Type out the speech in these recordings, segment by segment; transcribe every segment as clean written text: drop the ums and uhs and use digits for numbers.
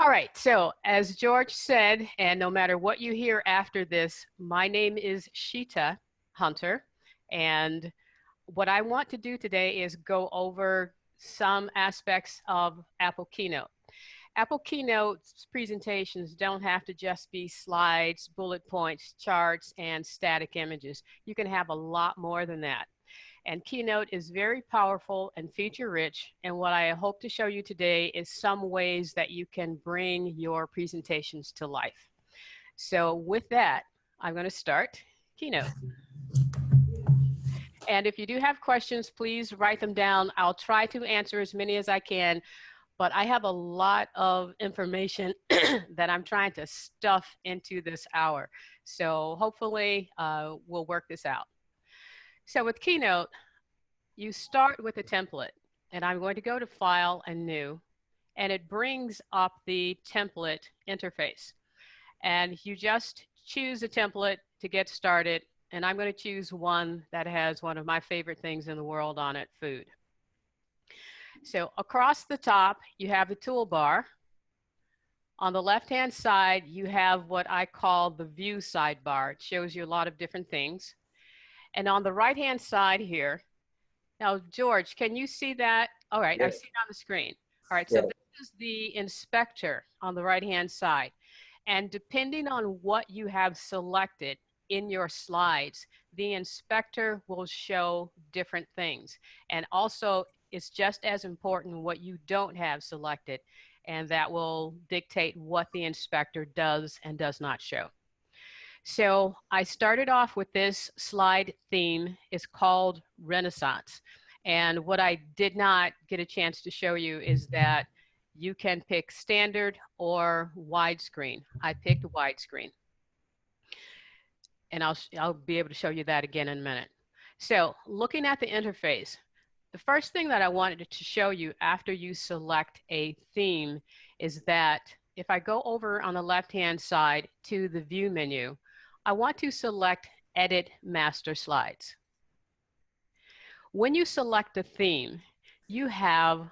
All right, so as George said, and no matter what you hear after this, my name is Chita Hunter, and what I want to do today is go over some aspects of Apple Keynote. Apple Keynote's presentations don't have to just be slides, bullet points, charts, and static images. You can have a lot more than that. And Keynote is very powerful and feature-rich, and what I hope to show you today is some ways that you can bring your presentations to life. So with that, I'm going to start Keynote. And if you do have questions, please write them down. I'll try to answer as many as I can, but I have a lot of information that I'm trying to stuff into this hour. So hopefully we'll work this out. So with Keynote, you start with a template, and I'm going to go to File and New, and it brings up the template interface. And you just choose a template to get started, and I'm going to choose one that has one of my favorite things in the world on it, food. So across the top, you have the toolbar. On the left-hand side, you have what I call the View sidebar. It shows you a lot of different things. And on the right-hand side here, now, George, can you see that? All right, yes. I see it on the screen. All right, so yes. This is the inspector on the right-hand side. And depending on what you have selected in your slides, the inspector will show different things. And also, it's just as important what you don't have selected, and that will dictate what the inspector does and does not show. So I started off with this slide theme. It's called Renaissance. And what I did not get a chance to show you is that you can pick standard or widescreen. I picked widescreen. And I'll be able to show you that again in a minute. So looking at the interface, the first thing that I wanted to show you after you select a theme is that if I go over on the left-hand side to the View menu, I want to select Edit Master Slides. When you select a theme, you have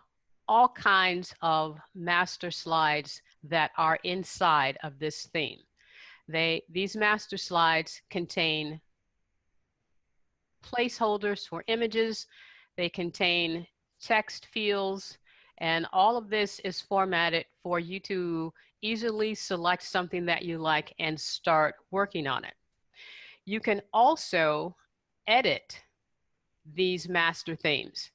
all kinds of master slides that are inside of this theme. These master slides contain placeholders for images, they contain text fields, and all of this is formatted for you to easily select something that you like and start working on it. You can also edit these master themes.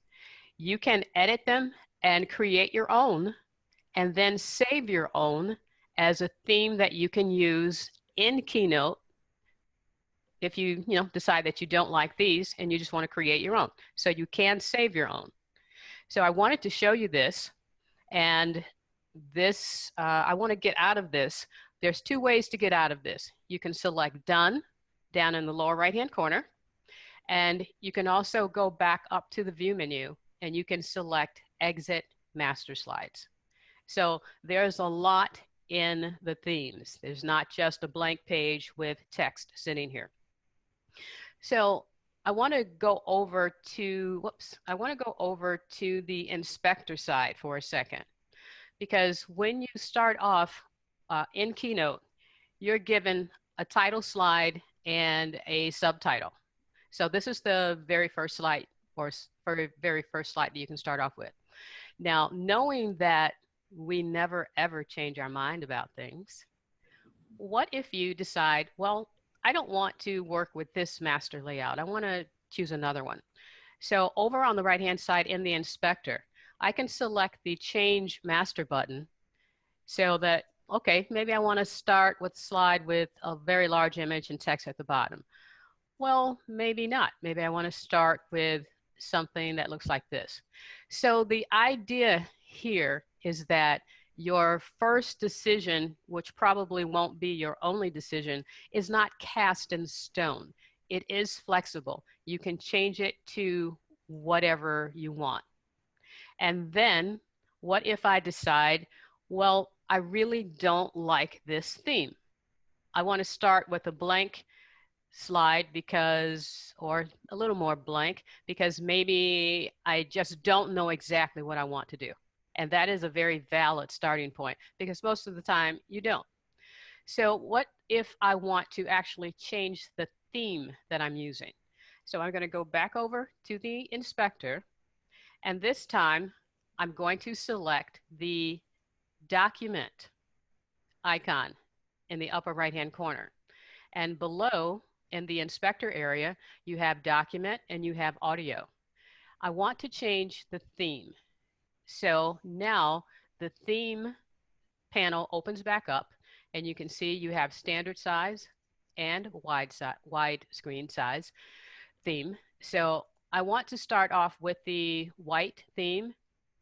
You can edit them and create your own, and then save your own as a theme that you can use in Keynote if you decide that you don't like these and you just want to create your own. So you can save your own. So I wanted to show you this, and this, I want to get out of this. There's two ways to get out of this. You can select Done down in the lower right-hand corner, and you can also go back up to the View menu, and you can select Exit Master Slides. So there's a lot in the themes. There's not just a blank page with text sitting here. So I want to go over to, the inspector side for a second. Because when you start off in Keynote, you're given a title slide and a subtitle. So this is the very first slide, or very first slide that you can start off with. Now, knowing that we never ever change our mind about things, what if you decide, well, I don't want to work with this master layout. I want to choose another one. So over on the right-hand side in the inspector, I can select the Change Master button so that, okay, maybe I want to start with a slide with a very large image and text at the bottom. Well, maybe not. Maybe I want to start with something that looks like this. So the idea here is that your first decision, which probably won't be your only decision, is not cast in stone. It is flexible. You can change it to whatever you want. And then what if I decide, well, I really don't like this theme. I want to start with a blank slide because, or a little more blank, because maybe I just don't know exactly what I want to do. And that is a very valid starting point because most of the time you don't. So what if I want to actually change the theme that I'm using? So I'm going to go back over to the inspector, and this time I'm going to select the document icon in the upper right-hand corner. And below in the inspector area, you have document and you have audio. I want to change the theme. So now the theme panel opens back up, and you can see you have standard size and wide screen size theme. So I want to start off with the white theme,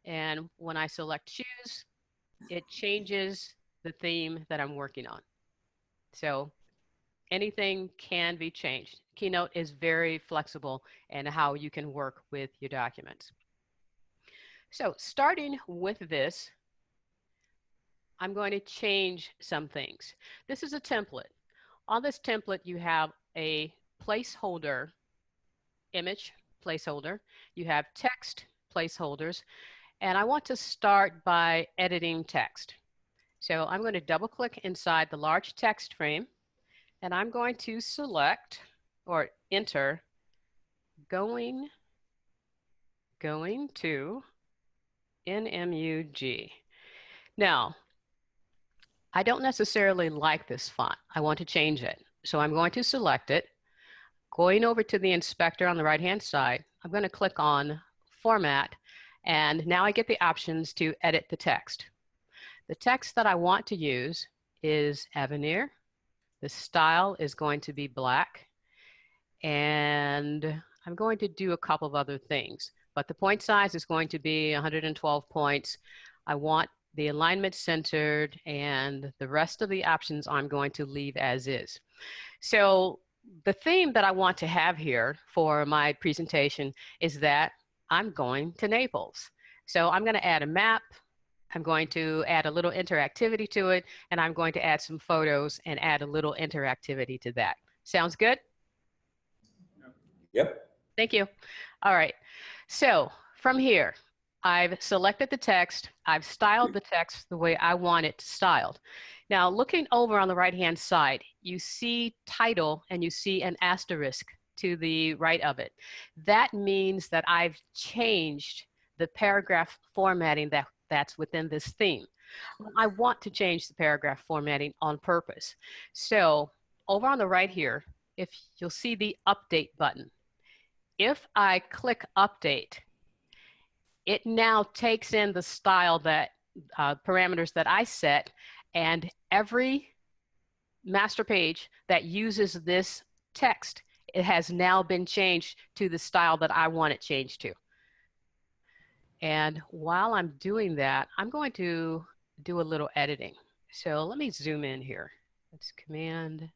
and when I select choose, it changes the theme that I'm working on. So anything can be changed. Keynote is very flexible in how you can work with your documents. So starting with this, I'm going to change some things. This is a template. On this template, you have a placeholder, image placeholder. You have text placeholders. And I want to start by editing text. So I'm going to double click inside the large text frame, and I'm going to select or enter going to NMUG. Now, I don't necessarily like this font. I want to change it. So I'm going to select it. Going over to the inspector on the right-hand side, I'm going to click on Format, and now I get the options to edit the text. The text that I want to use is Avenir. The style is going to be black, and I'm going to do a couple of other things, but the point size is going to be 112 points. I want the alignment centered, and the rest of the options I'm going to leave as is. So the theme that I want to have here for my presentation is that I'm going to Naples. So I'm going to add a map. I'm going to add a little interactivity to it, and I'm going to add some photos and add a little interactivity to that. Sounds good? Yep. Thank you. All right. So from here, I've selected the text. I've styled the text the way I want it styled. Now, looking over on the right-hand side, you see title and you see an asterisk to the right of it. That means that I've changed the paragraph formatting that's within this theme. I want to change the paragraph formatting on purpose. So over on the right here, if you'll see the update button, if I click update, it now takes in the style that parameters that I set, and every master page that uses this text, it has now been changed to the style that I want it changed to. And while I'm doing that, I'm going to do a little editing. So let me zoom in here. It's Command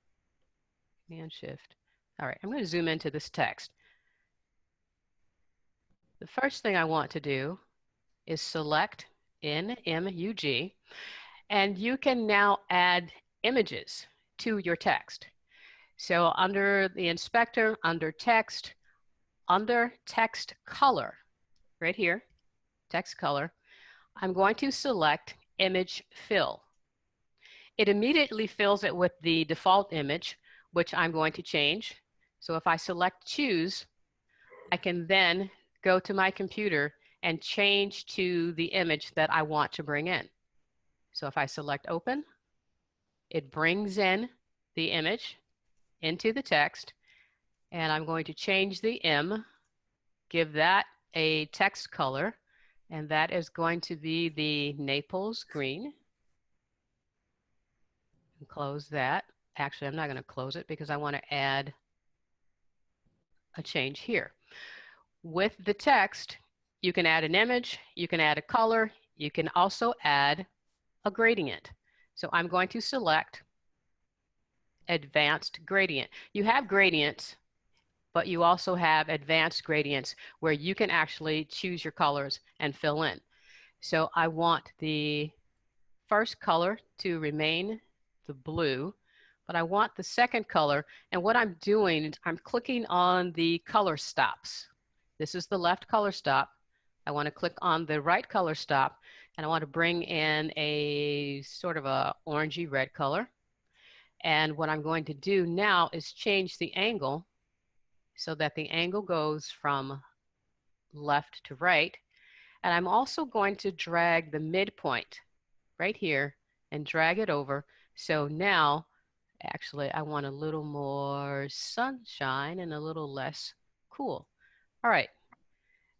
Shift. All right, I'm going to zoom into this text. The first thing I want to do is select NMUG, and you can now add images to your text. So under the inspector, under text color, right here, text color, I'm going to select image fill. It immediately fills it with the default image, which I'm going to change. So if I select choose, I can then go to my computer and change to the image that I want to bring in. So if I select open, it brings in the image into the text, and I'm going to change the M, give that a text color, and that is going to be the Naples green. And close that. Actually, I'm not going to close it because I want to add a change here. With the text, you can add an image, you can add a color, you can also add a gradient. So I'm going to select advanced gradient. You have gradients, but you also have advanced gradients where you can actually choose your colors and fill in. So I want the first color to remain the blue, but I want the second color, and what I'm doing is I'm clicking on the color stops. This is the left color stop. I want to click on the right color stop And I want to bring in a sort of a orangey red color. And what I'm going to do now is change the angle so that the angle goes from left to right. And I'm also going to drag the midpoint right here and drag it over. So now, actually, I want a little more sunshine and a little less cool. All right,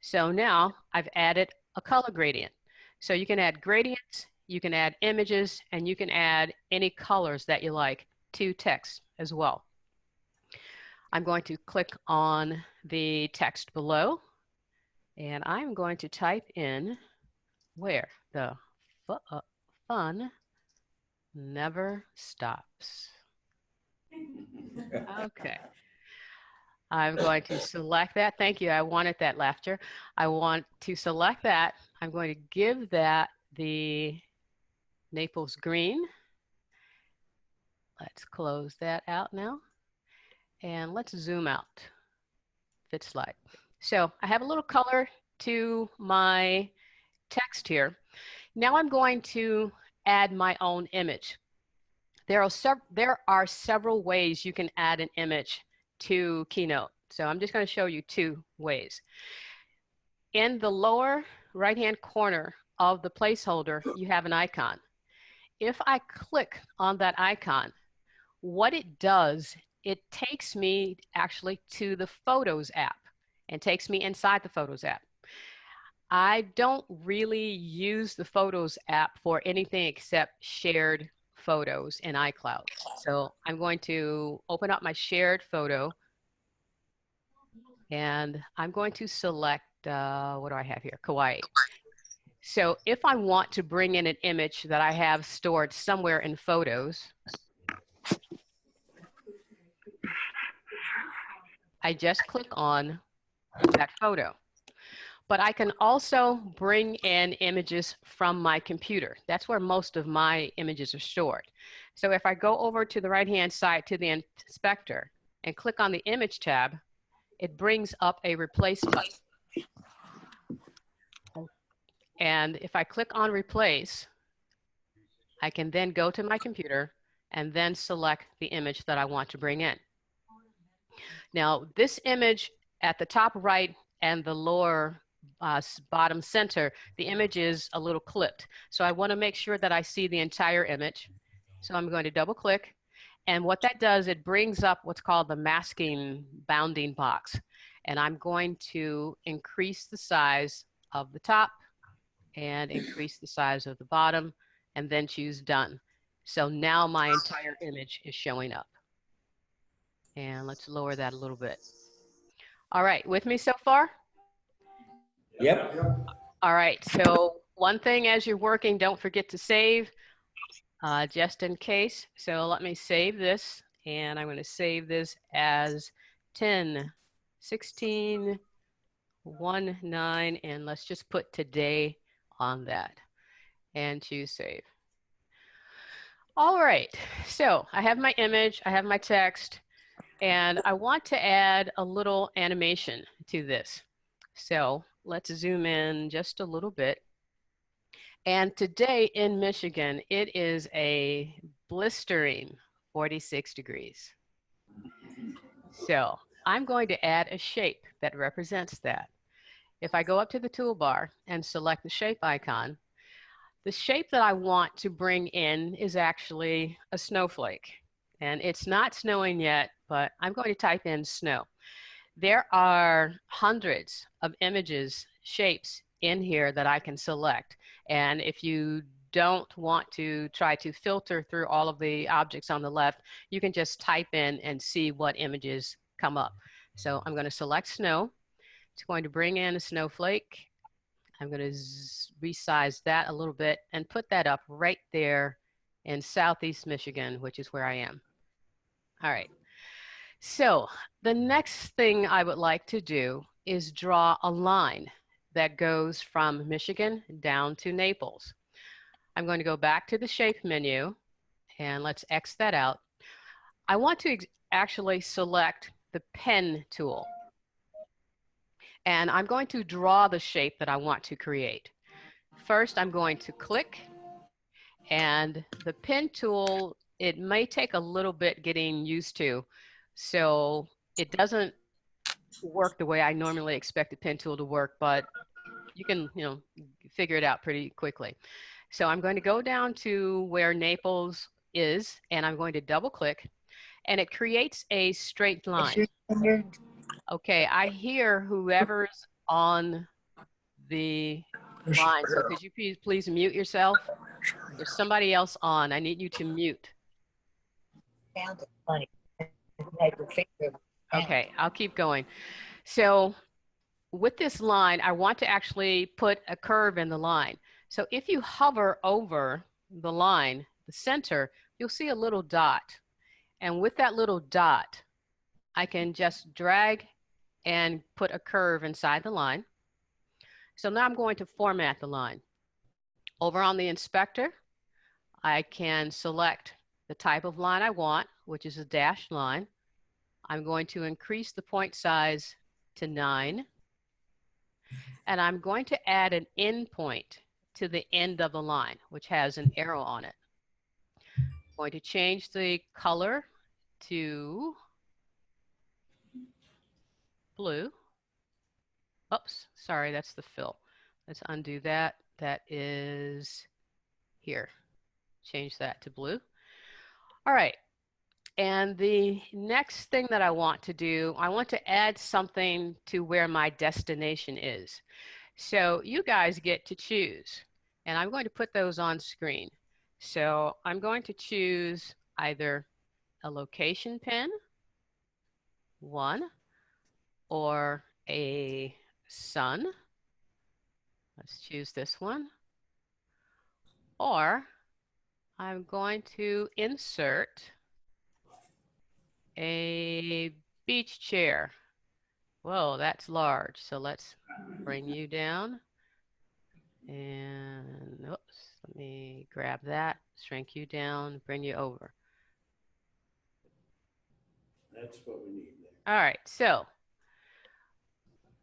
so now I've added a color gradient. So you can add gradients, you can add images, and you can add any colors that you like to text as well. I'm going to click on the text below, and I'm going to type in where the fun never stops. Okay. I'm going to select that. Thank you. I wanted that laughter. I want to select that. I'm going to give that the Naples green. Let's close that out now. And let's zoom out. Fit slide. So I have a little color to my text here. Now I'm going to add my own image. There are several ways you can add an image to Keynote. So I'm just going to show you two ways. In the lower right-hand corner of the placeholder, you have an icon. If I click on that icon, what it does, it takes me actually to the Photos app and takes me inside the Photos app. I don't really use the Photos app for anything except shared photos in iCloud. So I'm going to open up my shared photo and I'm going to select, what do I have here? Kauai. So if I want to bring in an image that I have stored somewhere in Photos, I just click on that photo. But I can also bring in images from my computer. That's where most of my images are stored. So if I go over to the right-hand side to the inspector and click on the image tab, it brings up a replace button. And if I click on replace, I can then go to my computer and then select the image that I want to bring in. Now, this image at the top right and the lower bottom center, the image is a little clipped. So I want to make sure that I see the entire image. So I'm going to double click. And what that does, it brings up what's called the masking bounding box. And I'm going to increase the size of the top and increase the size of the bottom and then choose done. So now my entire image is showing up. And let's lower that a little bit. All right, with me so far? Yep. All right, so one thing as you're working, don't forget to save just in case. So let me save this, and I'm going to save this as 10, 16, 1, 9, and let's just put today on that and choose save. All right, so I have my image, I have my text, and I want to add a little animation to this. So let's zoom in just a little bit. And today in Michigan, it is a blistering 46 degrees. So I'm going to add a shape that represents that. If I go up to the toolbar and select the shape icon, the shape that I want to bring in is actually a snowflake. And it's not snowing yet, but I'm going to type in snow. There are hundreds of images, shapes in here that I can select. And if you don't want to try to filter through all of the objects on the left, you can just type in and see what images come up. So I'm going to select snow. It's going to bring in a snowflake. I'm going to resize that a little bit and put that up right there in Southeast Michigan, which is where I am. All right. So the next thing I would like to do is draw a line that goes from Michigan down to Naples. I'm going to go back to the shape menu and let's X that out. I want to actually select the pen tool. And I'm going to draw the shape that I want to create. first I'm going to click, and the pen tool, it may take a little bit getting used to. So it doesn't work the way I normally expect a pen tool to work, but you can, figure it out pretty quickly. So I'm going to go down to where Naples is, and I'm going to double click, and it creates a straight line. Okay, I hear whoever's on the line. So could you please mute yourself? There's somebody else on. I need you to mute. Sounded funny. Okay, I'll keep going. So with this line, I want to actually put a curve in the line. So if you hover over the line, the center, you'll see a little dot. And with that little dot, I can just drag and put a curve inside the line. So now I'm going to format the line. Over on the inspector, I can select the type of line I want, which is a dashed line. I'm going to increase the point size to 9. And I'm going to add an end point to the end of the line, which has an arrow on it. I'm going to change the color to blue. Oops, sorry, that's the fill. Let's undo that. That is here. Change that to blue. All right. And the next thing that I want to do, I want to add something to where my destination is. So you guys get to choose, and I'm going to put those on screen. So I'm going to choose either a location pin, 1, or a sun. Let's choose this one. Or I'm going to insert a beach chair. Whoa, that's large. So let's bring you down. And oops, let me grab that, shrink you down, bring you over. That's what we need there. All right, so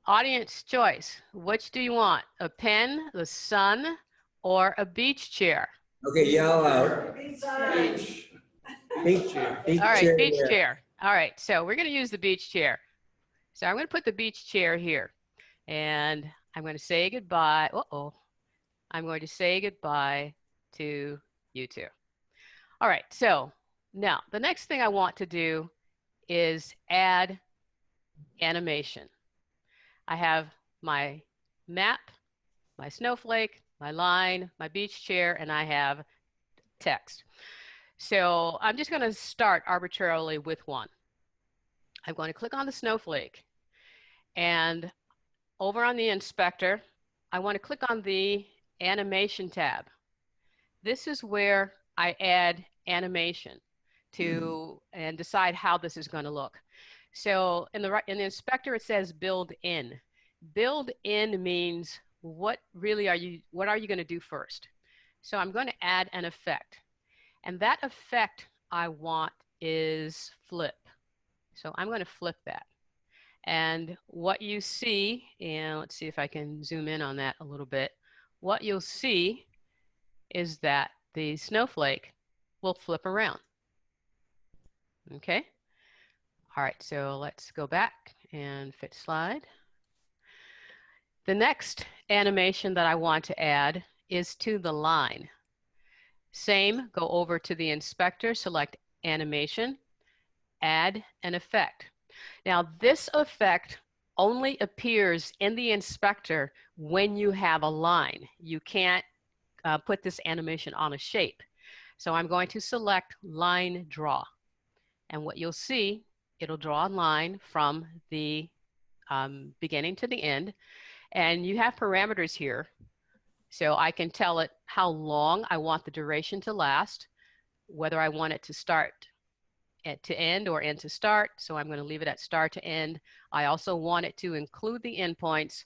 audience choice. Which do you want? A pen, the sun, or a beach chair? Okay, yell out. Beach. Beach chair. Beach All right, chair. beach chair. All right, so we're going to use the beach chair. So I'm going to put the beach chair here, and I'm going to say goodbye. Uh-oh. I'm going to say goodbye to you two. All right, so now the next thing I want to do is add animation. I have my map, my snowflake, my line, my beach chair, and I have text. So I'm just going to start arbitrarily with one. I'm going to click on the snowflake, and over on the inspector, I want to click on the animation tab. This is where I add animation to and decide how this is going to look. So in the inspector, it says build in. Build in means what are you going to do first? So I'm going to add an effect. And that effect I want is flip. So I'm going to flip that. And what you see, and let's see if I can zoom in on that a little bit. What you'll see is that the snowflake will flip around. Okay. All right, so let's go back and fit slide. The next animation that I want to add is to the line. Same, go over to the inspector, select animation, add an effect. Now this effect only appears in the inspector when you have a line. You can't put this animation on a shape. So I'm going to select line draw. And what you'll see, it'll draw a line from the beginning to the end. And you have parameters here. So I can tell it how long I want the duration to last, whether I want it to start to end or end to start. So I'm going to leave it at start to end. I also want it to include the endpoints,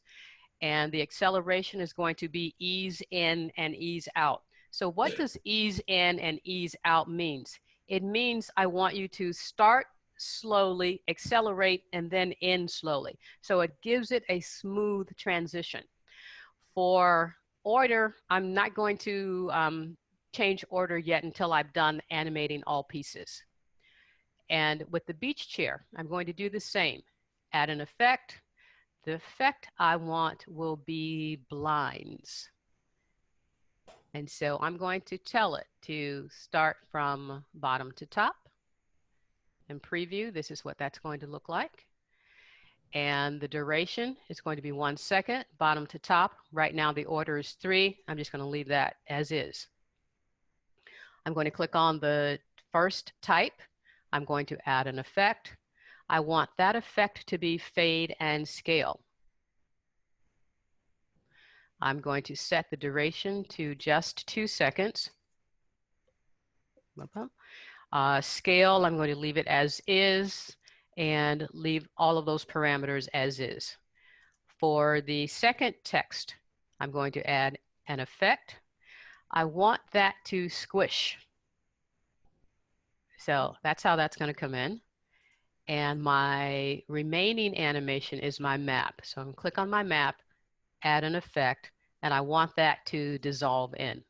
and the acceleration is going to be ease in and ease out. So what does ease in and ease out means? It means I want you to start slowly, accelerate, and then end slowly. So it gives it a smooth transition. For order, I'm not going to change order yet until I've done animating all pieces. And with the beach chair, I'm going to do the same. Add an effect. The effect I want will be blinds. And so I'm going to tell it to start from bottom to top. And preview, this is what that's going to look like. And the duration is going to be 1 second, bottom to top. Right now the order is 3. I'm just going to leave that as is. I'm going to click on the first type. I'm going to add an effect. I want that effect to be fade and scale. I'm going to set the duration to just 2 seconds. Scale, I'm going to leave it as is and leave all of those parameters as is. For the second text, I'm going to add an effect. I want that to squish. So that's how that's going to come in. And my remaining animation is my map. So I'm going to click on my map, add an effect, and I want that to dissolve in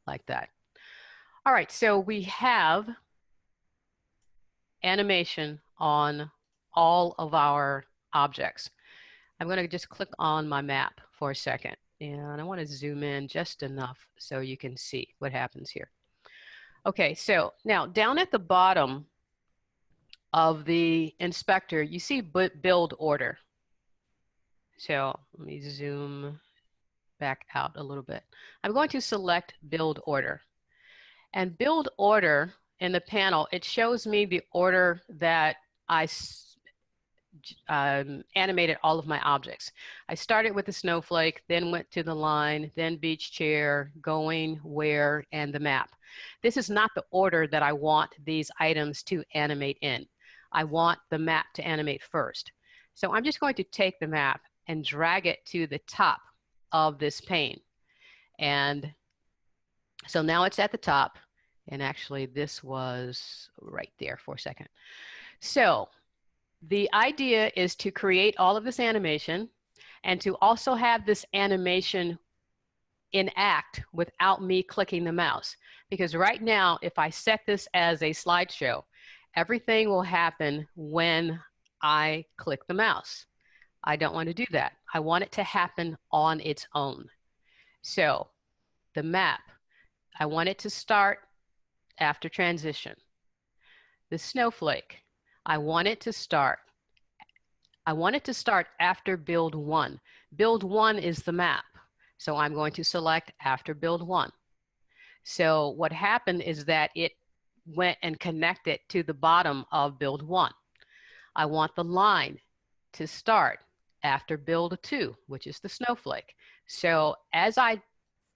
like that. All right, so we have animation on all of our objects. I'm going to just click on my map for a second, and I want to zoom in just enough so you can see what happens here. Okay, so now down at the bottom of the inspector, you see build order. So let me zoom back out a little bit. I'm going to select build order. And build order in the panel, it shows me the order that I animated all of my objects. I started with the snowflake, then went to the line, then beach chair, going, where, and the map. This is not the order that I want these items to animate in. I want the map to animate first. So I'm just going to take the map and drag it to the top of this pane. And so now it's at the top. And actually this was right there for a second. So the idea is to create all of this animation and to also have this animation enact without me clicking the mouse. Because right now, if I set this as a slideshow, everything will happen when I click the mouse. I don't want to do that. I want it to happen on its own. So the map, I want it to start after transition. The snowflake, I want it to start after build 1. Build 1 is the map. So I'm going to select after build 1. So what happened is that it went and connected to the bottom of build 1. I want the line to start after build 2, which is the snowflake. So as I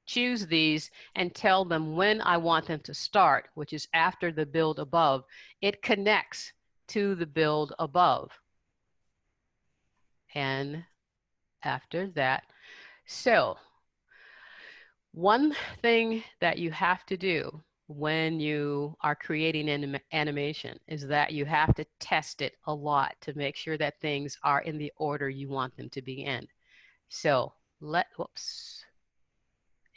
choose these and tell them when I want them to start, which is after the build above, it connects to the build above. And after that, so one thing that you have to do when you are creating an animation is that you have to test it a lot to make sure that things are in the order you want them to be in. So whoops,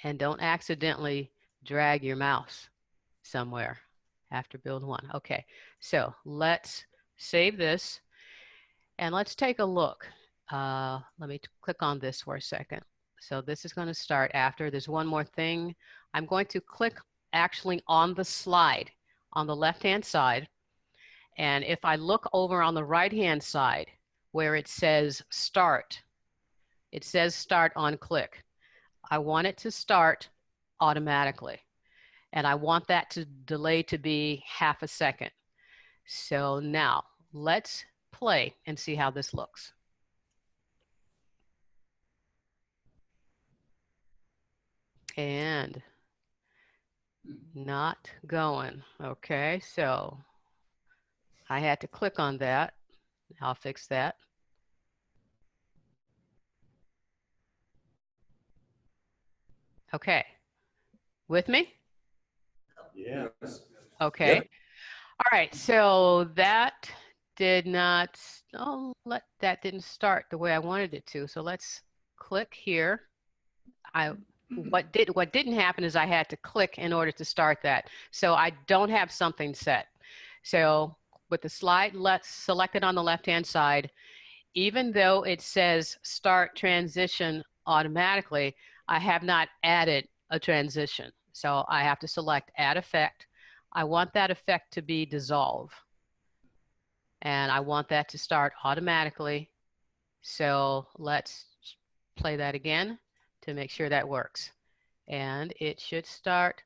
and don't accidentally drag your mouse somewhere after build 1. Okay, so let's save this and let's take a look. Let me click on this for a second. So this is going to start after. There's one more thing. I'm going to click actually on the slide on the left-hand side. And if I look over on the right-hand side where it says start, it says start on click. I want it to start automatically. And I want that to delay to be half a second. So now let's play and see how this looks. And not going. Okay, so I had to click on that. I'll fix that. Okay, with me? Yes. Okay. Yep. All right, so that did not, that didn't start the way I wanted it to. So let's click here. what didn't happen is I had to click in order to start that. So I don't have something set. So with the slide selected on the left-hand side, even though it says start transition automatically, I have not added a transition. So I have to select add effect. I want that effect to be dissolve. And I want that to start automatically. So let's play that again to make sure that works. And it should start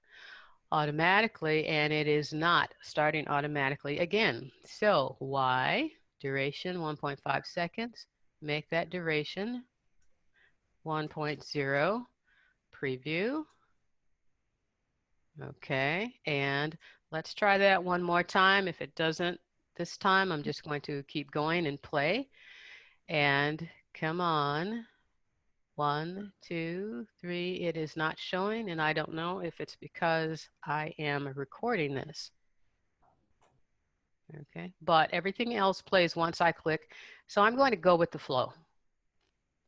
automatically, and it is not starting automatically again. So why? Duration 1.5 seconds. Make that duration 1.0. Preview. Okay, and let's try that one more time. If it doesn't this time, I'm just going to keep going and play. And come on. 1, 2, 3. It is not showing, and I don't know if it's because I am recording this. Okay, but everything else plays once I click. So I'm going to go with the flow.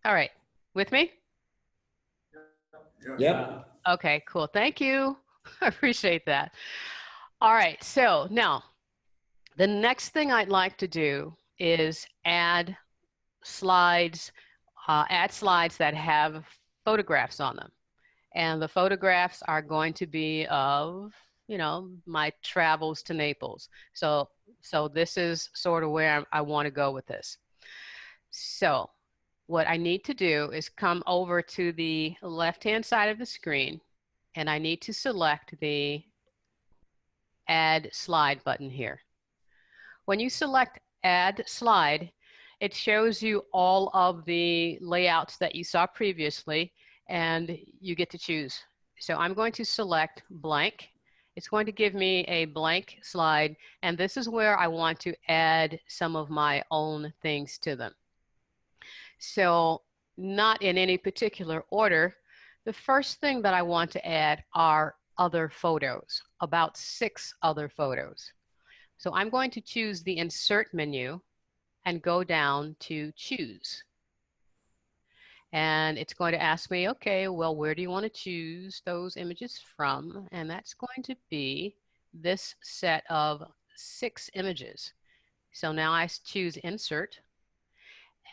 All right, with me? Yep. Okay, cool. Thank you. I appreciate that. All right, so now the next thing I'd like to do is add slides that have photographs on them. And the photographs are going to be of, you know, my travels to Naples. So this is sort of where I want to go with this. So what I need to do is come over to the left-hand side of the screen, and I need to select the Add Slide button here. When you select Add Slide, it shows you all of the layouts that you saw previously, and you get to choose. So I'm going to select blank. It's going to give me a blank slide, and this is where I want to add some of my own things to them. So not in any particular order. The first thing that I want to add are other photos, about 6 other photos. So I'm going to choose the Insert menu and go down to Choose. And it's going to ask me, okay, well, where do you want to choose those images from? And that's going to be this set of 6 images. So now I choose Insert,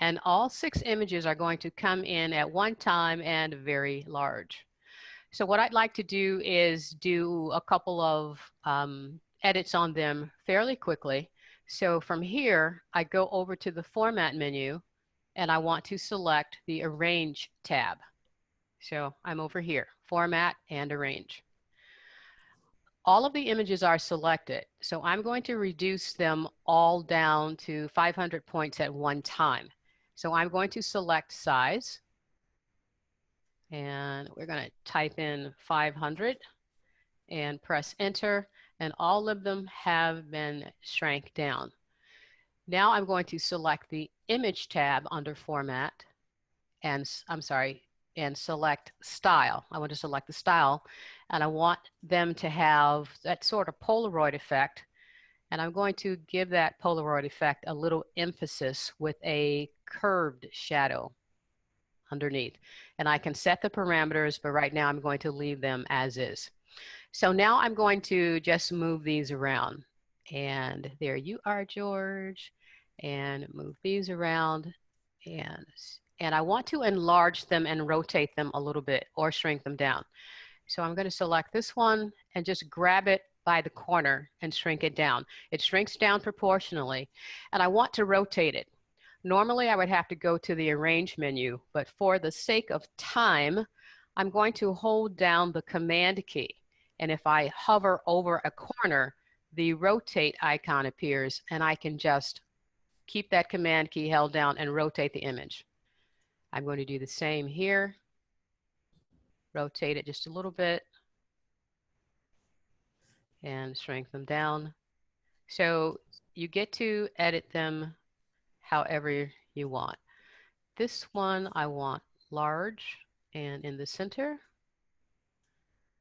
and all 6 images are going to come in at one time and very large. So what I'd like to do is do a couple of edits on them fairly quickly. So from here, I go over to the Format menu, and I want to select the Arrange tab. So I'm over here, Format and Arrange. All of the images are selected, so I'm going to reduce them all down to 500 points at one time. So I'm going to select Size, and we're going to type in 500 and press Enter, and all of them have been shrank down. Now I'm going to select the Image tab under Format, and and select Style. I want to select the style, and I want them to have that sort of Polaroid effect, and I'm going to give that Polaroid effect a little emphasis with a curved shadow underneath. And I can set the parameters, but right now I'm going to leave them as is. So now I'm going to just move these around. And there you are, George. And move these around. And I want to enlarge them and rotate them a little bit or shrink them down. So I'm going to select this one and just grab it by the corner and shrink it down. It shrinks down proportionally. And I want to rotate it. Normally I would have to go to the Arrange menu, but for the sake of time, I'm going to hold down the Command key. And if I hover over a corner, the rotate icon appears, and I can just keep that Command key held down and rotate the image. I'm going to do the same here. Rotate it just a little bit and shrink them down. So you get to edit them however you want. This one I want large and in the center.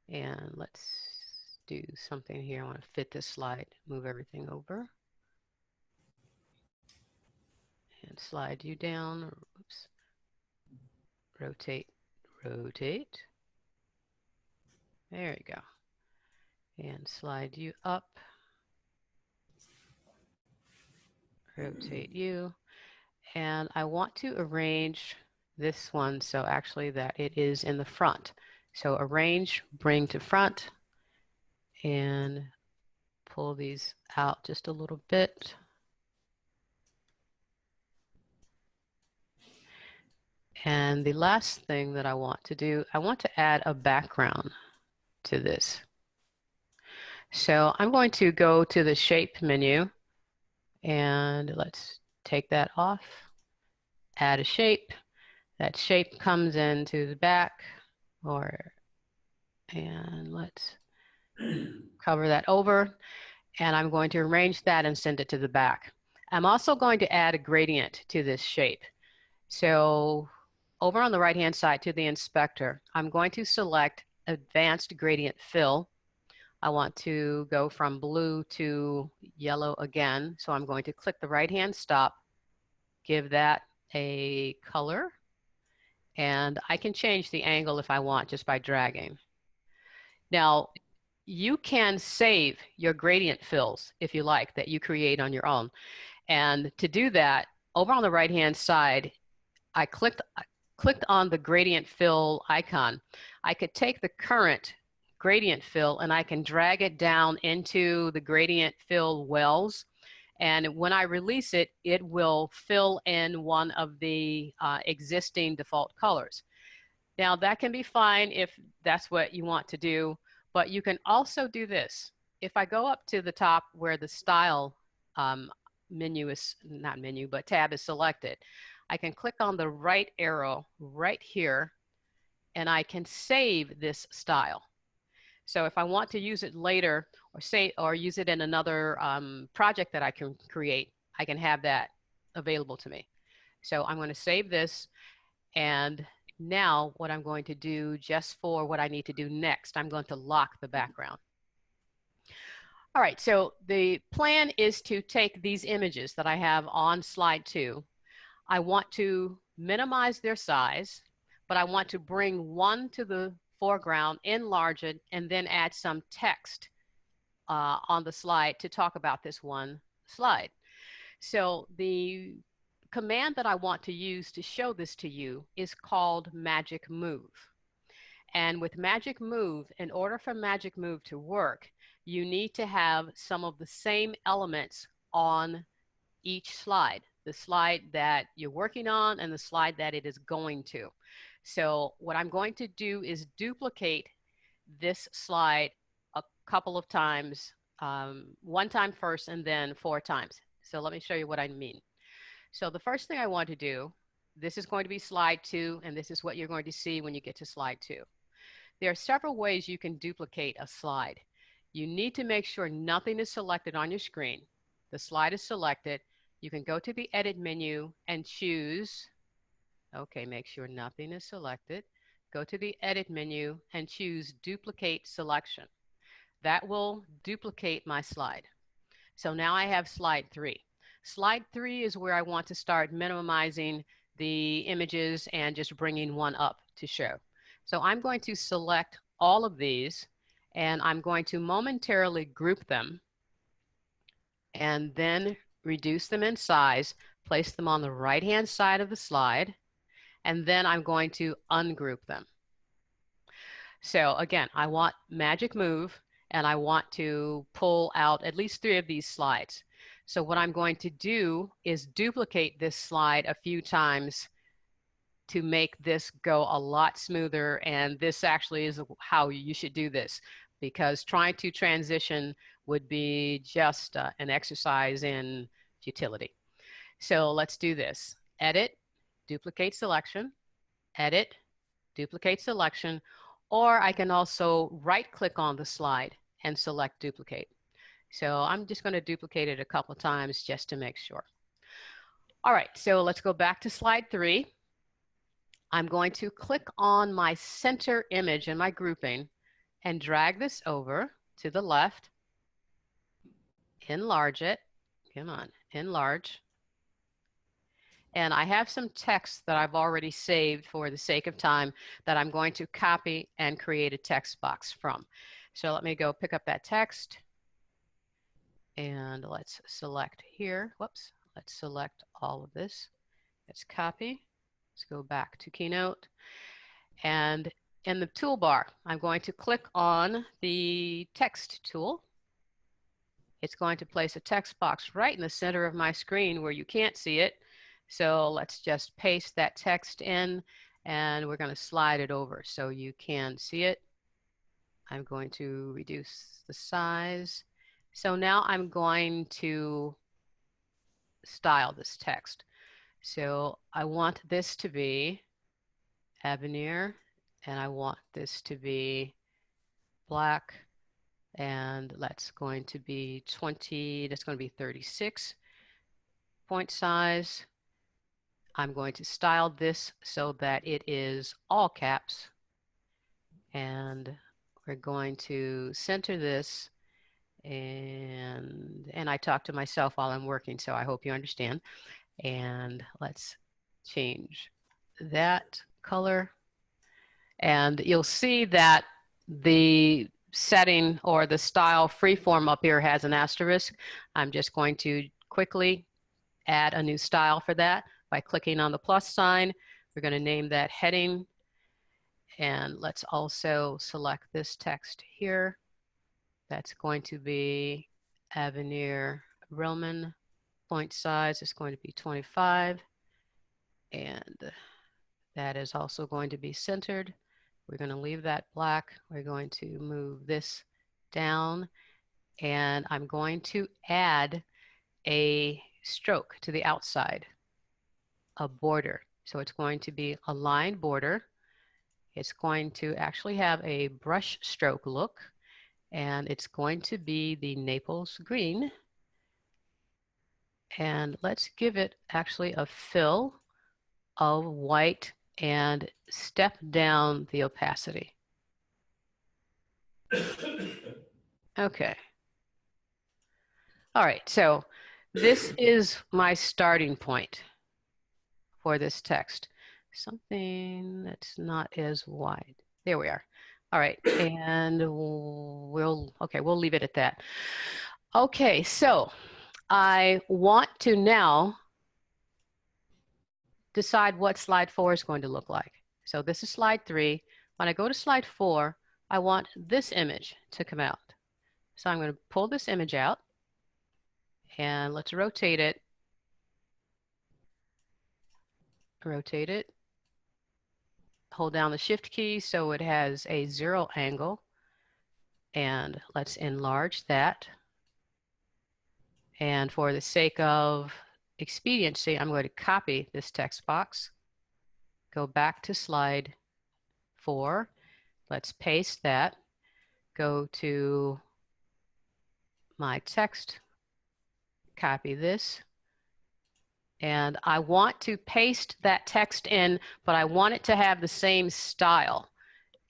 And let's do something here. I want to fit this slide, move everything over. And slide you down, oops. Rotate, rotate. There you go. And slide you up. Rotate you. And I want to arrange this one so actually that it is in the front. So arrange, bring to front, and pull these out just a little bit. And the last thing that I want to do, I want to add a background to this. So I'm going to go to the shape menu and let's take that off. Add a shape. That shape comes into the back, and let's cover that over. And I'm going to arrange that and send it to the back. I'm also going to add a gradient to this shape. So over on the right-hand side to the inspector, I'm going to select Advanced Gradient Fill. I want to go from blue to yellow again. So I'm going to click the right-hand stop, give that a color, and I can change the angle if I want just by dragging. Now, you can save your gradient fills if you like that you create on your own. And to do that, over on the right-hand side, I clicked on the gradient fill icon. I could take the current gradient fill and I can drag it down into the gradient fill wells. And when I release it, it will fill in one of the existing default colors. Now that can be fine if that's what you want to do, but you can also do this. If I go up to the top where the style menu is, not menu, but tab is selected, I can click on the right arrow right here and I can save this style. So if I want to use it later or use it in another project that I can create, I can have that available to me. So I'm going to save this, and now what I'm going to do just for what I need to do next, I'm going to lock the background. All right, so the plan is to take these images that I have on slide 2. I want to minimize their size, but I want to bring one to the foreground, enlarge it, and then add some text on the slide to talk about this one slide. So the command that I want to use to show this to you is called Magic Move. And with Magic Move, in order for Magic Move to work, you need to have some of the same elements on each slide, the slide that you're working on and the slide that it is going to. So what I'm going to do is duplicate this slide a couple of times, one time first and then 4 times. So let me show you what I mean. So the first thing I want to do, this is going to be slide 2, and this is what you're going to see when you get to slide 2. There are several ways you can duplicate a slide. You need to make sure nothing is selected on your screen. The slide is selected. You can go to the edit menu and choose, okay, make sure nothing is selected. Go to the edit menu and choose duplicate selection. That will duplicate my slide. So now I have slide 3. Slide 3 is where I want to start minimizing the images and just bringing one up to show. So I'm going to select all of these and I'm going to momentarily group them and then reduce them in size, place them on the right-hand side of the slide, and then I'm going to ungroup them. So again, I want Magic Move, and I want to pull out at least 3 of these slides. So what I'm going to do is duplicate this slide a few times to make this go a lot smoother, and this actually is how you should do this, because trying to transition would be just an exercise in futility. So let's do this. Edit, duplicate selection, edit, duplicate selection, or I can also right-click on the slide and select duplicate. So I'm just going to duplicate it a couple times just to make sure. All right, so let's go back to slide 3. I'm going to click on my center image in my grouping and drag this over to the left, enlarge it, come on, enlarge, And I have some text that I've already saved for the sake of time that I'm going to copy and create a text box from. So let me go pick up that text. And let's select here. Whoops. Let's select all of this. Let's copy. Let's go back to Keynote. And in the toolbar, I'm going to click on the text tool. It's going to place a text box right in the center of my screen where you can't see it. So let's just paste that text in, and we're going to slide it over so you can see it. I'm going to reduce the size. So now I'm going to style this text. So I want this to be Avenir, and I want this to be black, and that's going to be 20, that's going to be 36 point size. I'm going to style this so that it is all caps, and we're going to center this, and I talk to myself while I'm working, so I hope you understand. And let's change that color. And you'll see that the setting or the style freeform up here has an asterisk. I'm just going to quickly add a new style for that by clicking on the plus sign. We're going to name that heading. And let's also select this text here. That's going to be Avenir Roman. Point size is going to be 25. And that is also going to be centered. We're going to leave that black. We're going to move this down, and I'm going to add a stroke to the outside, a border. So it's going to be a line border. It's going to actually have a brush stroke look, and it's going to be the Naples green. And let's give it actually a fill of white and step down the opacity. Okay. All right, so this is my starting point for this text. Something that's not as wide. There we are. All right, and we'll leave it at that. Okay, so I want to now decide what slide 4 is going to look like. So this is slide 3. When I go to slide 4, I want this image to come out. So I'm going to pull this image out, and let's rotate it. Rotate it. Hold down the Shift key so it has a 0 angle, and let's enlarge that. And for the sake of expediency, I'm going to copy this text box, go back to slide 4. Let's paste that, go to my text, copy this, and I want to paste that text in, but I want it to have the same style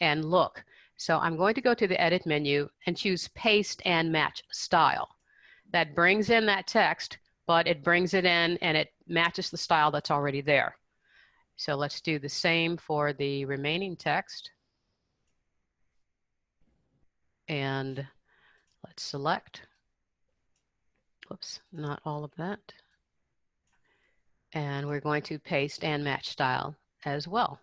and look. So I'm going to go to the Edit menu and choose Paste and Match Style. That brings in that text, but it brings it in and it matches the style that's already there. So let's do the same for the remaining text. And let's select, whoops, not all of that. And we're going to paste and match style as well.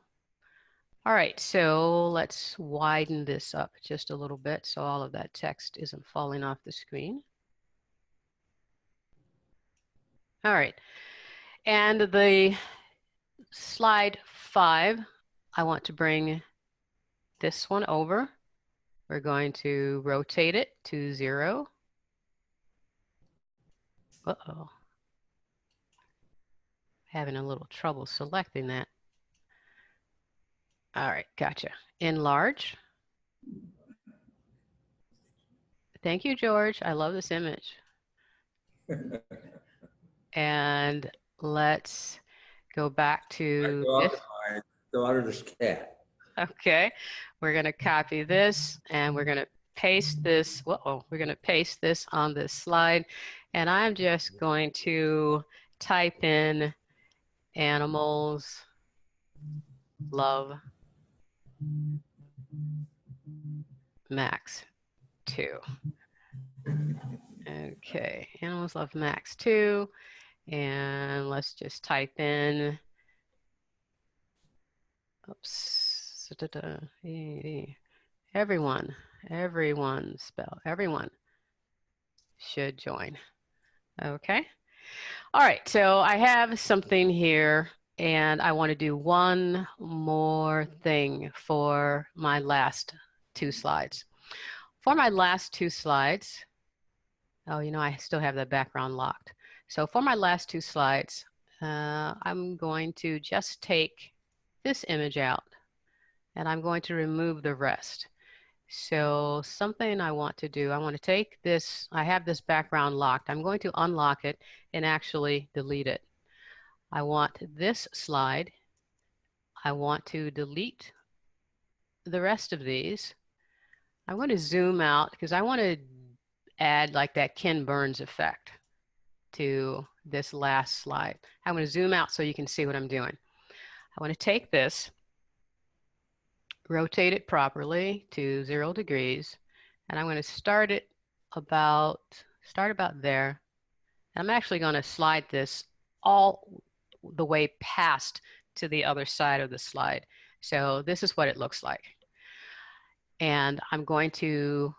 All right, so let's widen this up just a little bit so all of that text isn't falling off the screen. All right, and the slide 5, I want to bring this one over. We're going to rotate it to 0. Uh-oh. Having a little trouble selecting that. All right, gotcha. Enlarge. Thank you, George. I love this image. And let's go back to this. My daughter's cat. Okay, we're going to copy this and we're going to paste this. We're going to paste this on this slide. And I'm just going to type in Animals love Max 2. Okay, animals love Max 2. And let's just type in, oops, everyone should join. Okay. All right, so I have something here and I want to do one more thing for my last 2 slides. For my last 2 slides, oh, you know, I still have the background locked. So for my last 2 slides, I'm going to just take this image out and I'm going to remove the rest. So something I want to do, I want to take this, I have this background locked. I'm going to unlock it and actually delete it. I want this slide. I want to delete the rest of these. I'm going to zoom out because I want to add like that Ken Burns effect to this last slide. I'm going to zoom out so you can see what I'm doing. I want to take this, rotate it properly to 0 degrees, and I'm going to start about there. I'm actually going to slide this all the way past to the other side of the slide. So this is what it looks like. And I'm going to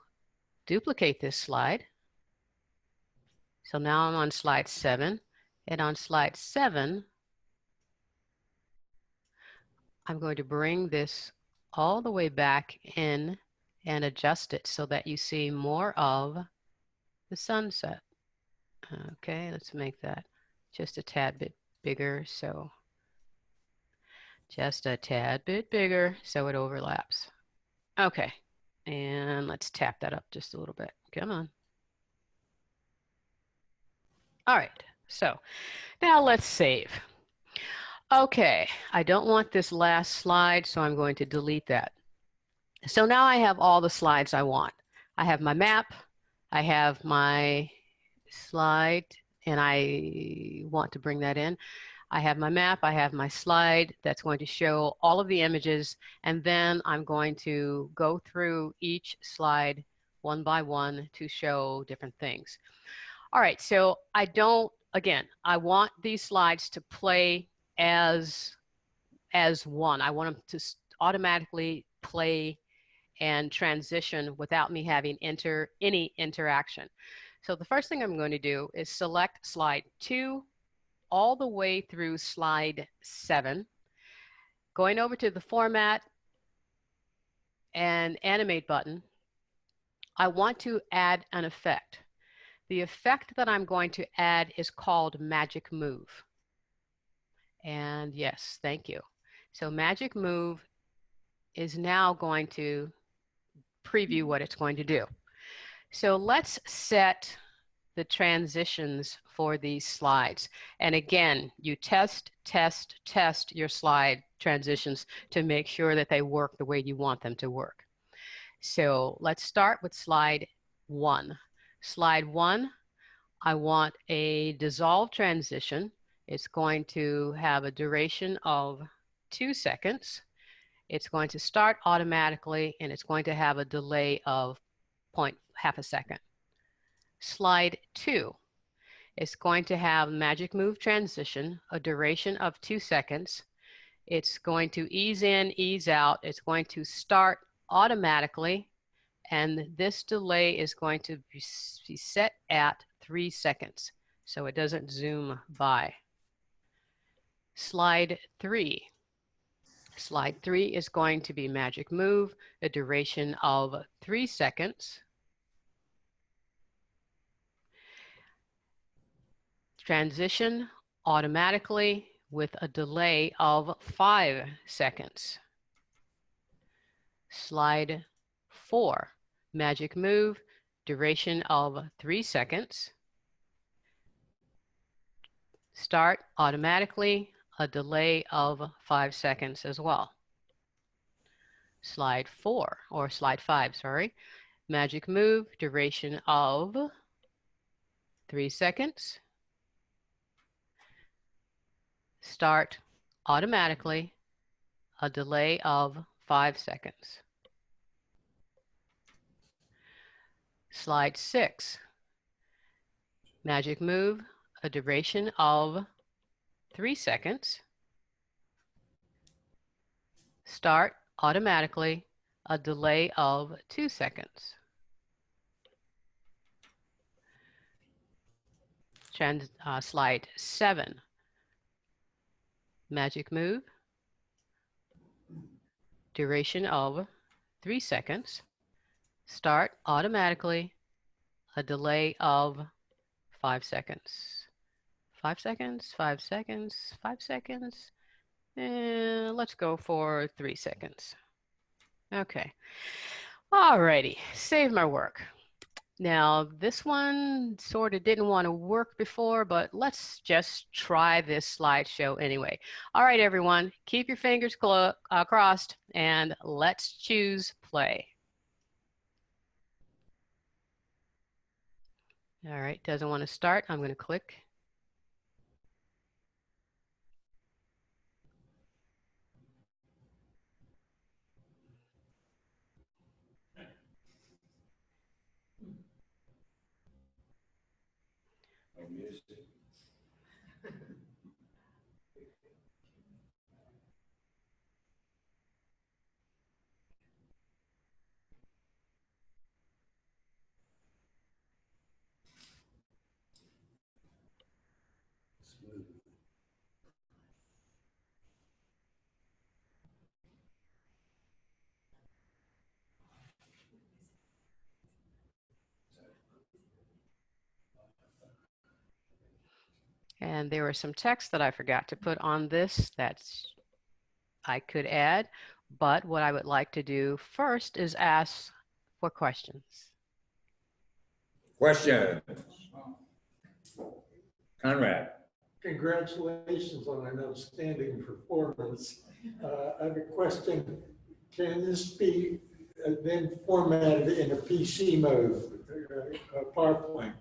duplicate this slide. So now I'm on slide 7. And on slide 7, I'm going to bring this all the way back in and adjust it so that you see more of the sunset. Okay, let's make that just a tad bit bigger. So just a tad bit bigger so it overlaps. Okay, and let's tap that up just a little bit. Come on. All right, so now let's save. Okay, I don't want this last slide, so I'm going to delete that. So now I have all the slides I want. I have my map, I have my slide, and I want to bring that in. I have my map, I have my slide that's going to show all of the images, and then I'm going to go through each slide one by one to show different things. All right, so I want these slides to play as one. I want them to automatically play and transition without me having any interaction. So the first thing I'm going to do is select slide 2 all the way through slide 7, going over to the Format and Animate button. I want to add an effect. The effect that I'm going to add is called Magic Move. And yes, thank you. So Magic Move is now going to preview what it's going to do. So let's set the transitions for these slides. And again, you test your slide transitions to make sure that they work the way you want them to work. So let's start with slide 1. Slide 1, I want a dissolve transition. It's going to have a duration of 2 seconds. It's going to start automatically, and it's going to have a delay of half a second. Slide 2 is going to have Magic Move transition, a duration of 2 seconds. It's going to ease in, ease out. It's going to start automatically, and this delay is going to be set at 3 seconds, so it doesn't zoom by. Slide 3. Slide 3 is going to be Magic Move, a duration of 3 seconds. Transition automatically with a delay of 5 seconds. Slide 4, Magic Move, duration of 3 seconds. Start automatically, a delay of 5 seconds as well. Slide 4, or slide 5, sorry. Magic Move, duration of 3 seconds. Start automatically, a delay of 5 seconds. Slide 6, magic move, a duration of 3 seconds. Start automatically, a delay of 2 seconds. Slide 7, magic move, duration of 3 seconds. Start automatically, a delay of 5 seconds. 5 seconds, 5 seconds, 5 seconds. And let's go for 3 seconds. Okay. Alrighty, save my work. Now, this one sort of didn't want to work before, but let's just try this slideshow anyway. All right, everyone, keep your fingers crossed, and let's choose play. All right, doesn't want to start. I'm going to click. And there was some text that I forgot to put on this that I could add, but what I would like to do first is ask for questions. Question. Conrad. Congratulations on an outstanding performance. I have a question. Can this be then formatted in a PC mode, PowerPoint?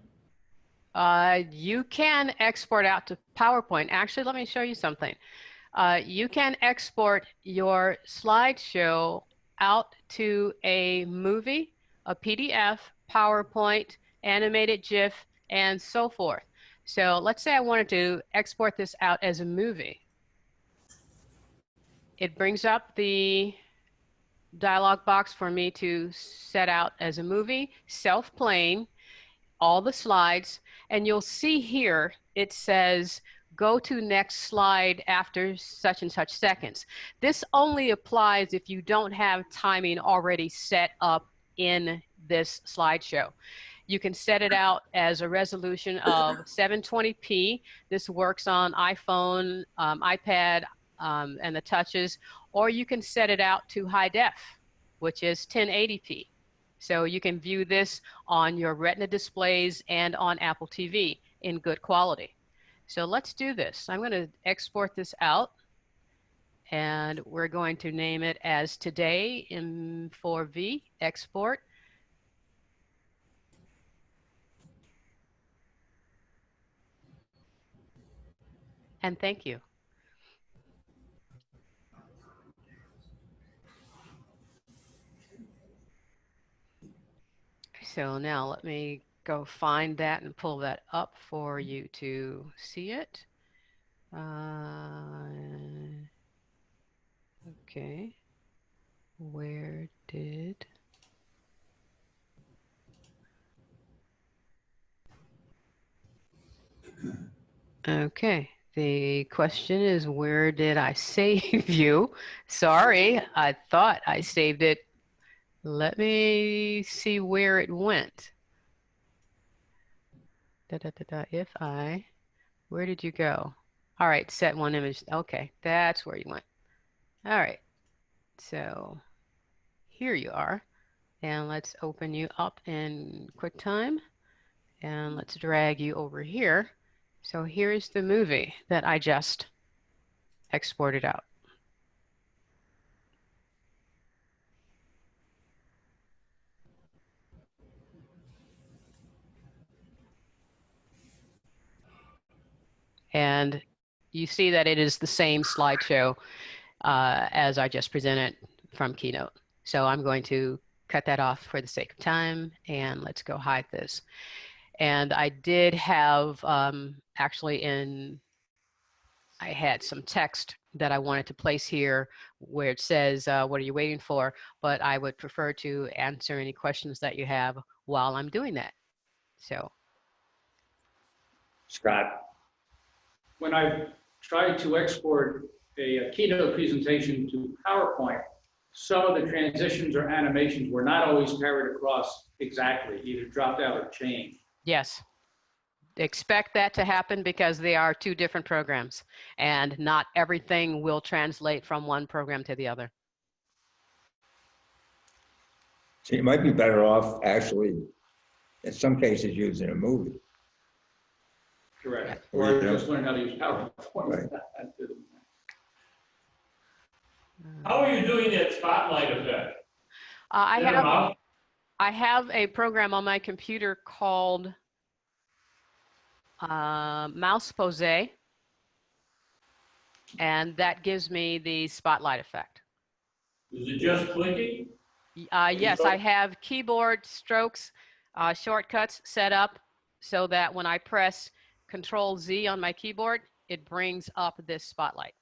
You can export out to PowerPoint. Actually, let me show you something. You can export your slideshow out to a movie, a PDF, PowerPoint, animated GIF, and so forth. So let's say I wanted to export this out as a movie. It brings up the dialog box for me to set out as a movie, self-playing, all the slides, and you'll see here it says go to next slide after such and such seconds. This only applies if you don't have timing already set up in this slideshow. You can set it out as a resolution of 720p. This works on iPhone, iPad, and the touches, or you can set it out to high def, which is 1080p. So you can view this on your Retina displays and on Apple TV in good quality. So let's do this. I'm going to export this out, and we're going to name it as Today in 4V, export. And thank you. So now let me go find that and pull that up for you to see it. Okay. Where did... Okay. The question is, where did I save you? Sorry, I thought I saved it. Let me see where it went. If I, where did you go? All right, set one image. Okay, that's where you went. All right, so here you are. And let's open you up in QuickTime. And let's drag you over here. So here's the movie that I just exported out. And you see that it is the same slideshow as I just presented from Keynote. So I'm going to cut that off for the sake of time, and let's go hide this. And I did have actually I had some text that I wanted to place here where it says, what are you waiting for? But I would prefer to answer any questions that you have while I'm doing that. So. Scott, When I tried to export a Keynote presentation to PowerPoint, some of the transitions or animations were not always carried across exactly, either dropped out or changed. Yes. Expect that to happen because they are two different programs and not everything will translate from one program to the other. so you might be better off actually, in some cases, using a movie. Correct. Or, Or you know, just learn how to use PowerPoint. Right. How are you doing that spotlight effect? I have a program on my computer called Mouse Pose, and that gives me the spotlight effect. Is it just clicking? Yes, I have keyboard strokes, shortcuts set up so that when I press Control Z on my keyboard, it brings up this spotlight.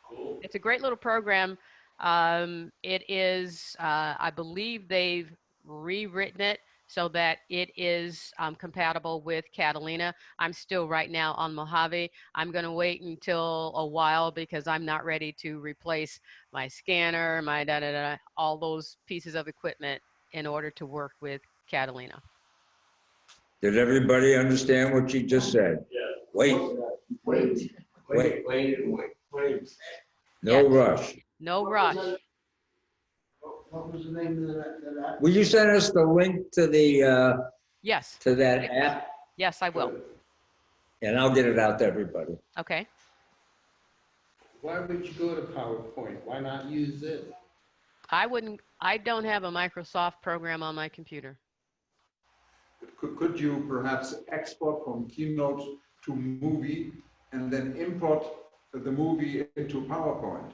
Cool. It's a great little program. It is, I believe they've rewritten it so that it is compatible with Catalina. I'm still right now on Mojave. I'm going to wait until a while because I'm not ready to replace my scanner, my all those pieces of equipment in order to work with Catalina. Did everybody understand what you just said? Yeah. Wait, Wait. no Yes. rush. No rush. What was the name of that? Will you send us the link to the Yes. to that app? Yes, I will. And I'll get it out to everybody. Okay. Why would you go to PowerPoint? Why not use this? I don't have a Microsoft program on my computer. Could you perhaps export from Keynote to movie and then import the movie into PowerPoint?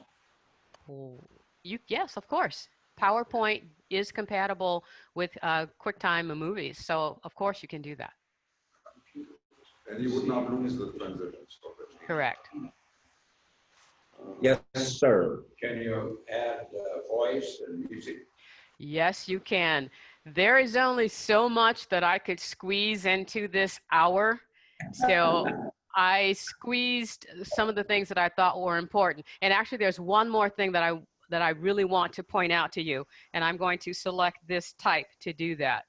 Yes, of course. PowerPoint is compatible with QuickTime movies, so of course you can do that. And you would not lose the transitions. Correct. Yes, sir. Can you add voice and music? Yes, you can. There is only so much that I could squeeze into this hour. So I squeezed some of the things that I thought were important. And actually there's one more thing that I really want to point out to you. And I'm going to select this type to do that.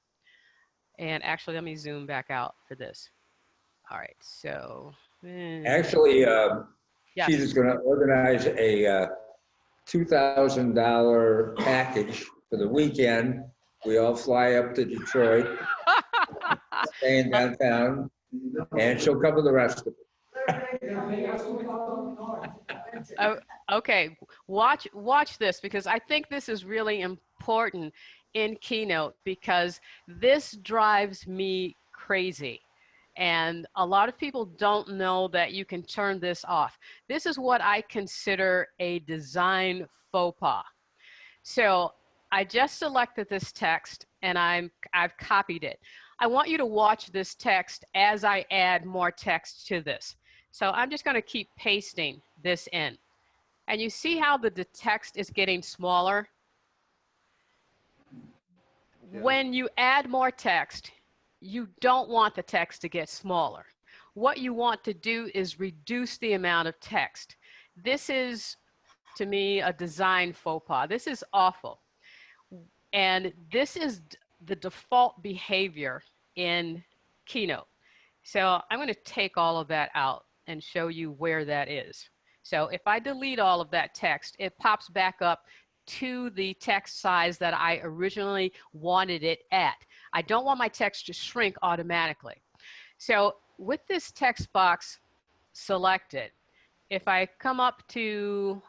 And actually, let me zoom back out for this. All right, so. Actually, Yes. Chita's going to organize a $2,000 package for the weekend. We all fly up to Detroit, stay in downtown, and she'll cover the rest of it. Okay, watch this because I think this is really important in Keynote because this drives me crazy. And a lot of people don't know that you can turn this off. This is what I consider a design faux pas. So I just selected this text and I've copied it. I want you to watch this text as I add more text to this. So I'm just going to keep pasting this in. And you see how the text is getting smaller? Yeah. When you add more text, you don't want the text to get smaller. What you want to do is reduce the amount of text. This is, to me, a design faux pas. This is awful. And this is the default behavior in Keynote. So I'm going to take all of that out and show you where that is. So if I delete all of that text, it pops back up to the text size that I originally wanted it at. I don't want my text to shrink automatically. So with this text box selected, if I come up to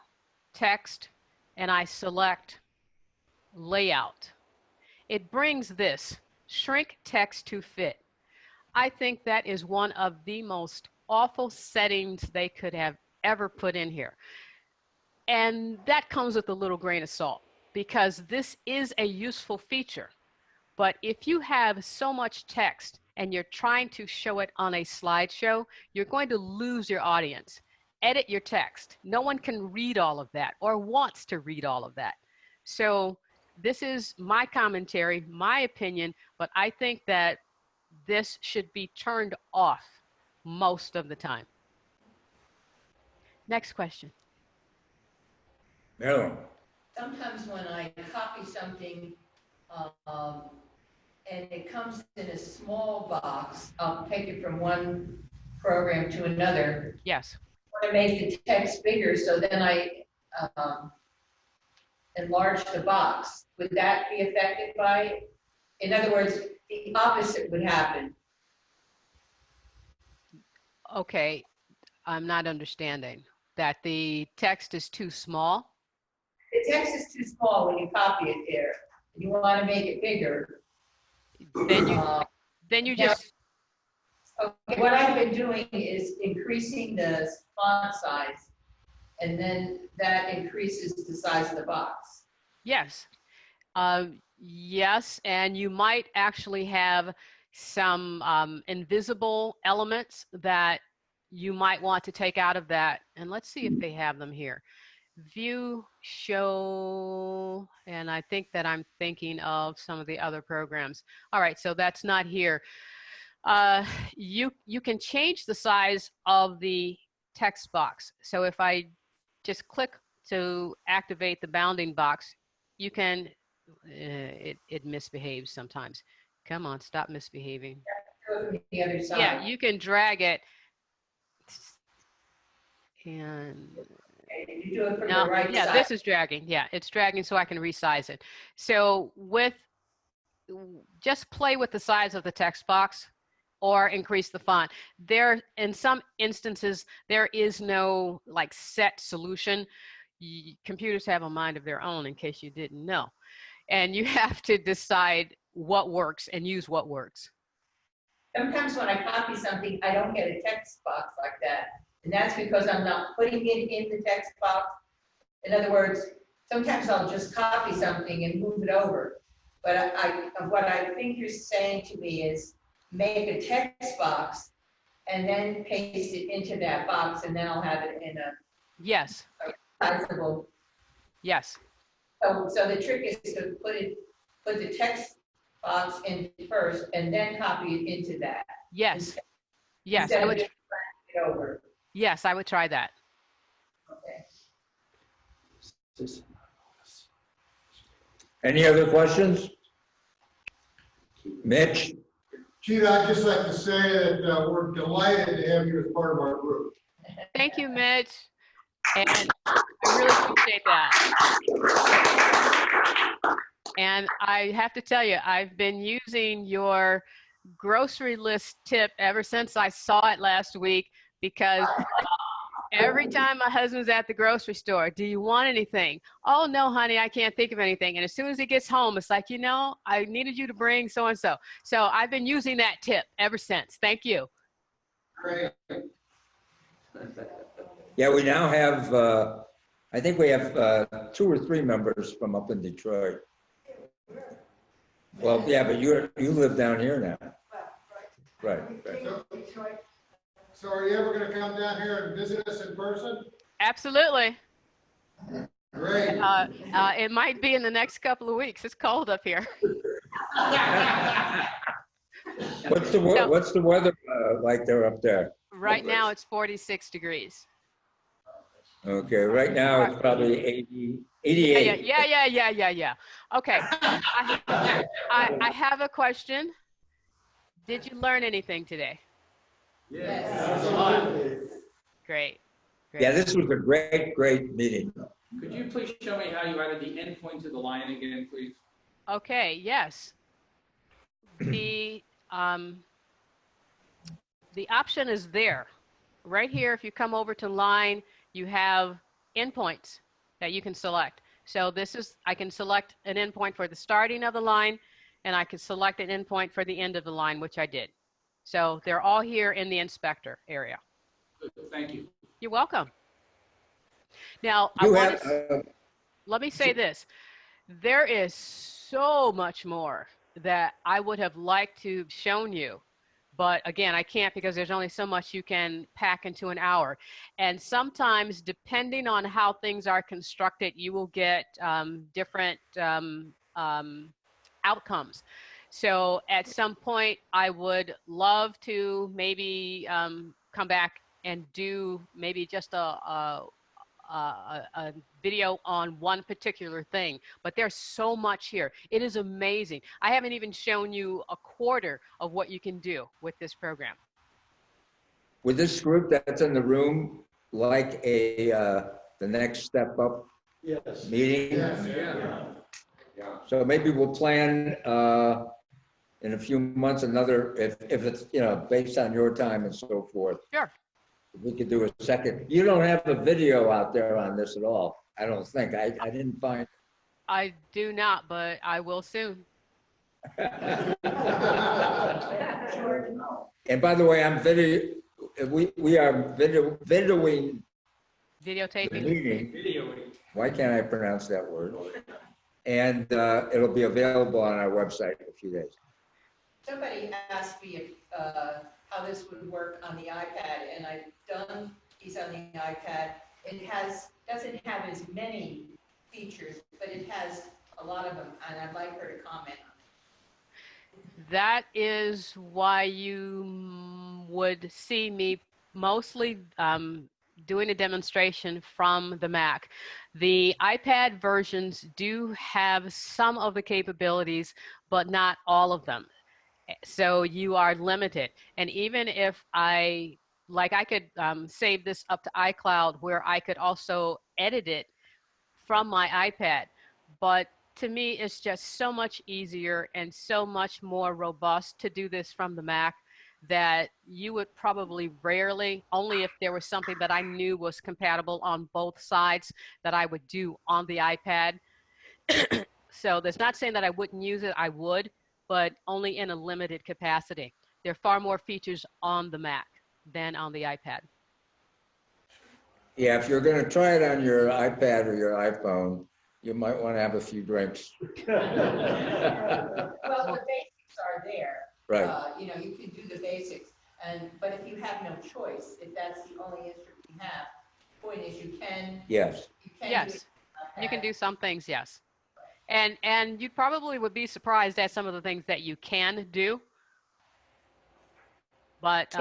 text and I select layout, it brings this shrink text to fit. I think that is one of the most awful settings they could have ever put in here. And that comes with a little grain of salt, because this is a useful feature. But if you have so much text and you're trying to show it on a slideshow, you're going to lose your audience. Edit your text. No one can read all of that or wants to read all of that. So this is my commentary, my opinion, but I think that this should be turned off most of the time. Next question. Marilyn. Sometimes when I copy something, and it comes in a small box, I'll take it from one program to another. Yes. I want to make the text bigger, so then I enlarge the box. Would that be affected by it? In other words, the opposite would happen. Okay, I'm not understanding. That the text is too small? The text is too small when you copy it there. You want to make it bigger. Then you just... Okay, what I've been doing is increasing the font size, and then that increases the size of the box. Yes. Yes, and you might actually have some invisible elements that you might want to take out of that. And let's see if they have them here. View, show, and I think that I'm thinking of some of the other programs. All right, so that's not here. You can change the size of the text box. So if I just click to activate the bounding box, you can, it misbehaves sometimes. Come on, stop misbehaving. The other side. Yeah, you can drag it. And you do it from no, the right yeah, side. this is dragging. Yeah, it's dragging so I can resize it. So just play with the size of the text box or increase the font. There, in some instances, there is no like set solution. Computers have a mind of their own, in case you didn't know. And you have to decide what works and use what works. Sometimes when I copy something, I don't get a text box like that. And that's because I'm not putting it in the text box. In other words, sometimes I'll just copy something and move it over. But what I think you're saying to me is make a text box and then paste it into that box, and then I'll have it in a yes sizable. Yes. So the trick is to put the text box in first and then copy it into that. Yes. Yes. Instead I of would. just it over. Yes, I would try that. Okay. Any other questions? Mitch? Chita, I'd just like to say that we're delighted to have you as part of our group. Thank you, Mitch. And I really appreciate that. And I have to tell you, I've been using your grocery list tip ever since I saw it last week, because every time my husband's at the grocery store, do you want anything? Oh, no, honey, I can't think of anything. And as soon as he gets home, it's like, you know, I needed you to bring so-and-so. So I've been using that tip ever since. Thank you. Great. Yeah, we now have, I think we have 2 or 3 members from up in Detroit. Well, yeah, but you live down here now. Right. So are you ever going to come down here and visit us in person? Absolutely. Great. It might be in the next couple of weeks. It's cold up here. What's the weather like there up there? Right now it's 46 degrees. Okay, right now it's probably 88. Yeah. Okay. I have a question. Did you learn anything today? Yes. Great. Yeah, this was a great meeting. Could you please show me how you added the endpoint to the line again, please? Okay, yes. The option is there. Right here, if you come over to line, you have endpoints that you can select. So this is, I can select an endpoint for the starting of the line, and I can select an endpoint for the end of the line, which I did. So they're all here in the inspector area. Thank you. You're welcome. Now, let me say this. There is so much more that I would have liked to have shown you. But again, I can't because there's only so much you can pack into an hour. And sometimes, depending on how things are constructed, you will get different outcomes. So at some point, I would love to maybe come back and do maybe just a video on one particular thing, but there's so much here. It is amazing. I haven't even shown you a quarter of what you can do with this program. With this group that's in the room, like the next step up Yes. meeting. Yes. Yeah. So maybe we'll plan in a few months another, if it's, you know, based on your time and so forth. Sure. We could do a second. You don't have a video out there on this at all, I don't think. I didn't find. I do not, but I will soon. And by the way, I'm we are videoing the Videotaping. meeting. Why can't I pronounce that word? And it'll be available on our website in a few days. Somebody asked me if, how this would work on the iPad, and I've done these on the iPad. It doesn't have as many features, but it has a lot of them, and I'd like her to comment on it. That is why you would see me mostly doing a demonstration from the Mac. The iPad versions do have some of the capabilities, but not all of them. So you are limited. And even if I could save this up to iCloud where I could also edit it from my iPad. But to me, it's just so much easier and so much more robust to do this from the Mac that you would probably rarely, only if there was something that I knew was compatible on both sides, that I would do on the iPad. So that's not saying that I wouldn't use it, I would, but only in a limited capacity. There are far more features on the Mac than on the iPad. Yeah, if you're going to try it on your iPad or your iPhone, you might want to have a few drinks. Well, the basics are there. Right. You know, you can do the basics, but if you have no choice, if that's the only instrument you have, the point is you can. Yes. Yes, you can do some things, yes. And you probably would be surprised at some of the things that you can do, but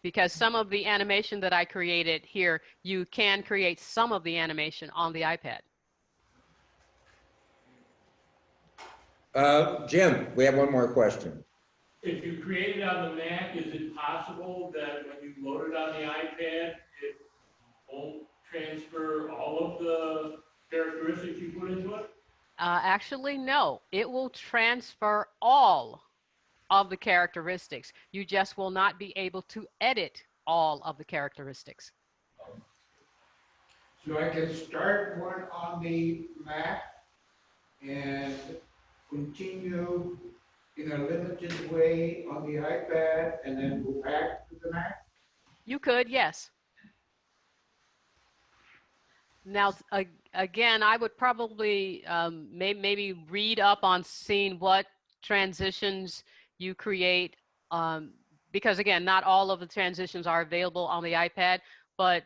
because some of the animation that I created here, you can create some of the animation on the iPad. Jim, we have one more question. If you create it on the Mac, is it possible that when you load it on the iPad, it won't transfer all of the characteristics you put into it? Actually, no. It will transfer all of the characteristics. You just will not be able to edit all of the characteristics. So I can start one on the Mac and continue in a limited way on the iPad and then go back to the Mac? You could, yes. Now, again, I would probably maybe read up on seeing what transitions you create, because again, not all of the transitions are available on the iPad, but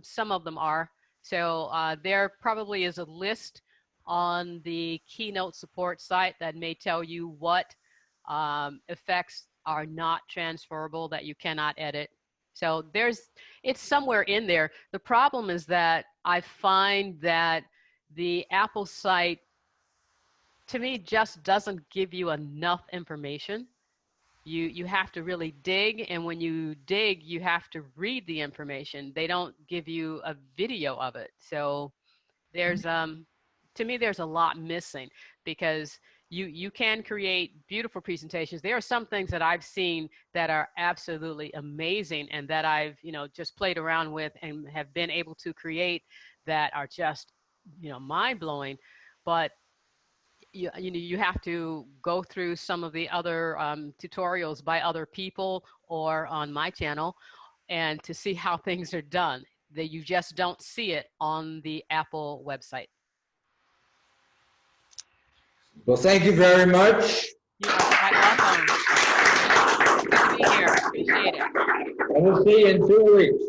some of them are. So there probably is a list on the Keynote support site that may tell you what effects are not transferable that you cannot edit. So it's somewhere in there. The problem is that I find that the Apple site, to me, just doesn't give you enough information. You have to really dig, and when you dig, you have to read the information. They don't give you a video of it. So there's, to me, there's a lot missing, because you can create beautiful presentations. There are some things that I've seen that are absolutely amazing and that I've, just played around with and have been able to create that are just, mind-blowing. But you have to go through some of the other tutorials by other people or on my channel and to see how things are done. That you just don't see it on the Apple website. Well, thank you very much. You are quite welcome. Good to be here. Appreciate it. And we'll see you in 2 weeks.